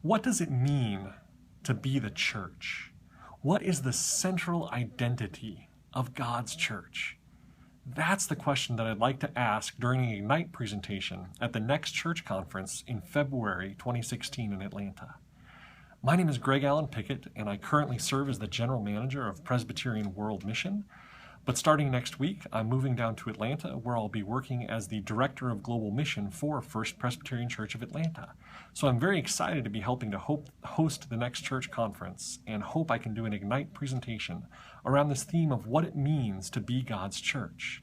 What does it mean to be the church? What is the central identity of God's church? That's the question that I'd like to ask during the Ignite presentation at the next church conference in February 2016 in Atlanta. My name is Greg Allen-Pickett, and I currently serve as the General Manager of Presbyterian World Mission. But starting next week, I'm moving down to Atlanta, where I'll be working as the Director of Global Mission for First Presbyterian Church of Atlanta. So I'm very excited to be helping to host the next church conference, and hope I can do an Ignite presentation around this theme of what it means to be God's church.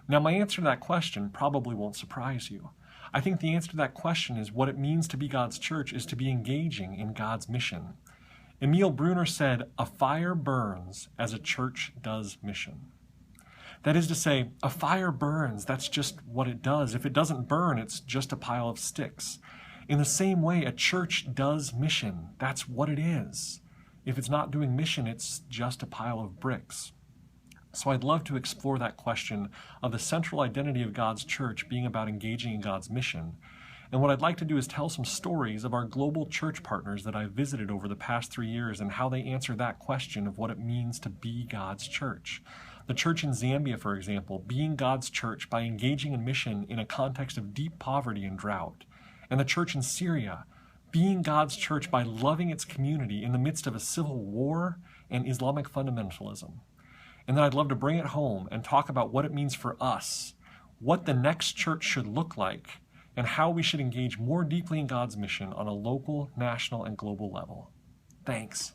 Now, my answer to that question probably won't surprise you. I think the answer to that question is what it means to be God's church is to be engaging in God's mission. Emil Brunner said, "A fire burns as a church does mission." That is to say, a fire burns, that's just what it does. If it doesn't burn, it's just a pile of sticks. In the same way, a church does mission. That's what it is. If it's not doing mission, it's just a pile of bricks. So I'd love to explore that question of the central identity of God's church being about engaging in God's mission. And what I'd like to do is tell some stories of our global church partners that I've visited over the past 3 years and how they answer that question of what it means to be God's church. The church in Zambia, for example, being God's church by engaging in mission in a context of deep poverty and drought. And the church in Syria, being God's church by loving its community in the midst of a civil war and Islamic fundamentalism. And then I'd love to bring it home and talk about what it means for us, what the next church should look like, and how we should engage more deeply in God's mission on a local, national, and global level. Thanks.